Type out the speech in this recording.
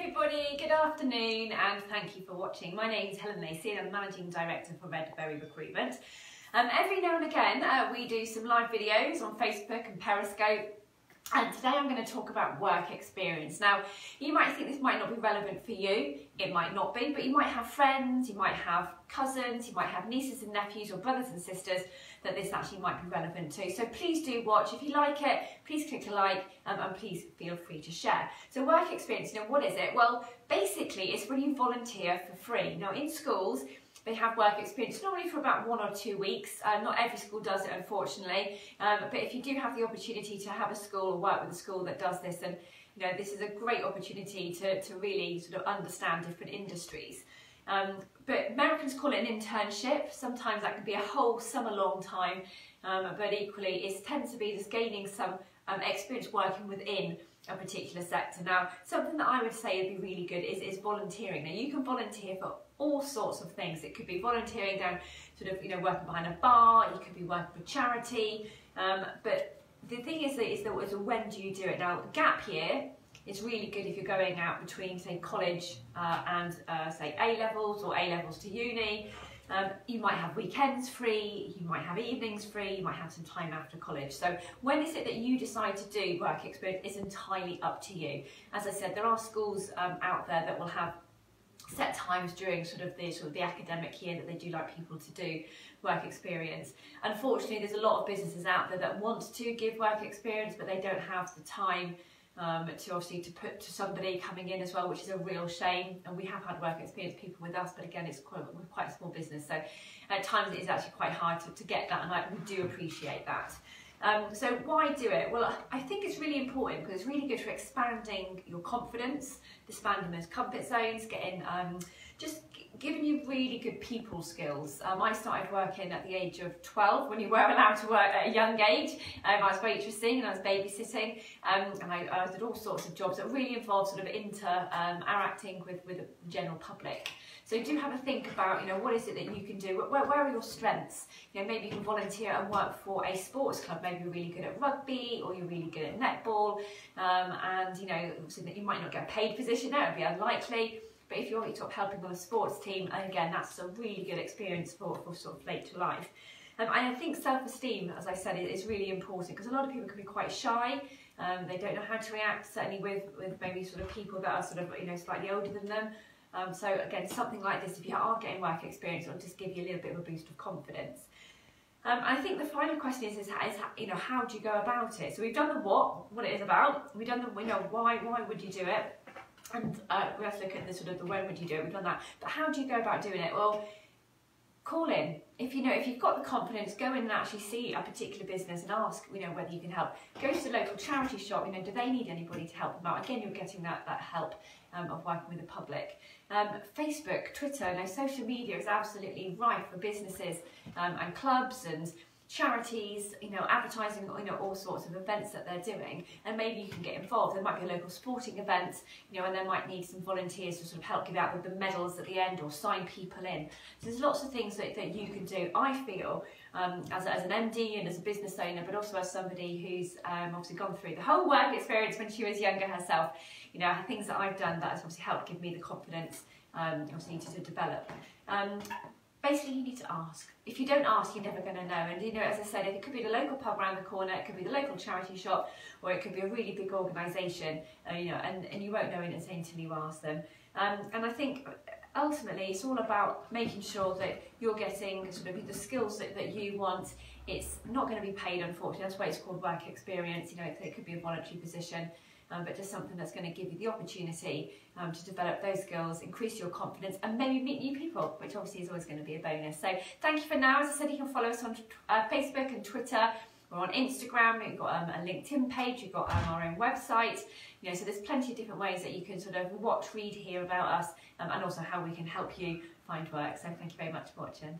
everybody, good afternoon and thank you for watching. My name is Helen Macy and I'm Managing Director for Recruitment. Every now and again we do some live videos on Facebook and Periscope, and today I'm going to talk about work experience. Now, you might think this might not be relevant for you, it might not be, but you might have friends, you might have cousins, you might have nieces and nephews or brothers and sisters that this actually might be relevant to. So please do watch. If you like it, please click a like and please feel free to share. So work experience, what is it? Well, basically it's when you volunteer for free. Now in schools, they have work experience normally for about 1 or 2 weeks. Not every school does it, unfortunately, but if you do have the opportunity to have a school or work with a school that does this, then this is a great opportunity to really sort of understand different industries. But Americans call it an internship. Sometimes that can be a whole summer-long time, but equally it tends to be just gaining some experience working within a particular sector. Now, something that I would say would be really good is volunteering. Now, you can volunteer for all sorts of things. It could be volunteering down, working behind a bar. You could be working for charity. But the thing is when do you do it? Now, gap year is really good if you're going out between, say, college and say A-levels or A-levels to uni. You might have weekends free, you might have evenings free, you might have some time after college. So when is it that you decide to do work experience is entirely up to you. As I said, there are schools out there that will have set times during the academic year that they do like people to do work experience. Unfortunately, there's a lot of businesses out there that want to give work experience, but they don't have the time to put to somebody coming in as well, which is a real shame. And we have had work experience people with us, but again, we're quite a small business, so at times it is actually quite hard to get that, and we do appreciate that. So why do it? Well, I think it's really important because it's really good for expanding your confidence, expanding those comfort zones, getting just giving you really good people skills. I started working at the age of 12 when you were allowed to work at a young age. I was waitressing and I was babysitting, and I did all sorts of jobs that really involved interacting with the general public. So do have a think about, what is it that you can do? Where are your strengths? Maybe you can volunteer and work for a sports club. Maybe you're really good at rugby or you're really good at netball, and so that you might not get a paid position there, it would be unlikely. But if you're helping on a sports team, and again, that's a really good experience for sort of later life. And I think self-esteem, as I said, is really important because a lot of people can be quite shy. They don't know how to react, certainly with maybe people that are slightly older than them. So again, something like this, if you are getting work experience, it'll just give you a little bit of a boost of confidence. I think the final question is how do you go about it? So we've done the what it is about. We've done the why would you do it? And we have to look at the when would you do it. We've done that, but how do you go about doing it? Well, call in. If you've got the confidence, go in and actually see a particular business and ask whether you can help. Go to the local charity shop. Do they need anybody to help them out? Again, you're getting that help of working with the public. Facebook, Twitter, social media is absolutely rife for businesses and clubs and charities, advertising, all sorts of events that they're doing, and maybe you can get involved. There might be a local sporting event, and they might need some volunteers to help give out with the medals at the end or sign people in. So there's lots of things that you can do. I feel as an MD and as a business owner, but also as somebody who's obviously gone through the whole work experience when she was younger herself, things that I've done that has obviously helped give me the confidence obviously to develop. Basically, you need to ask. If you don't ask, you're never going to know. And as I said, it could be the local pub around the corner, it could be the local charity shop, or it could be a really big organisation. And you won't know it until you ask them. And I think ultimately, it's all about making sure that you're getting the skills that you want. It's not going to be paid, unfortunately. That's why it's called work experience. It could be a voluntary position. But just something that's going to give you the opportunity to develop those skills, increase your confidence, and maybe meet new people, which obviously is always going to be a bonus. So thank you for now. As I said, you can follow us on Facebook and Twitter. We're on Instagram. We've got a LinkedIn page. We've got our own website. So there's plenty of different ways that you can watch, read, hear about us, and also how we can help you find work. So thank you very much for watching.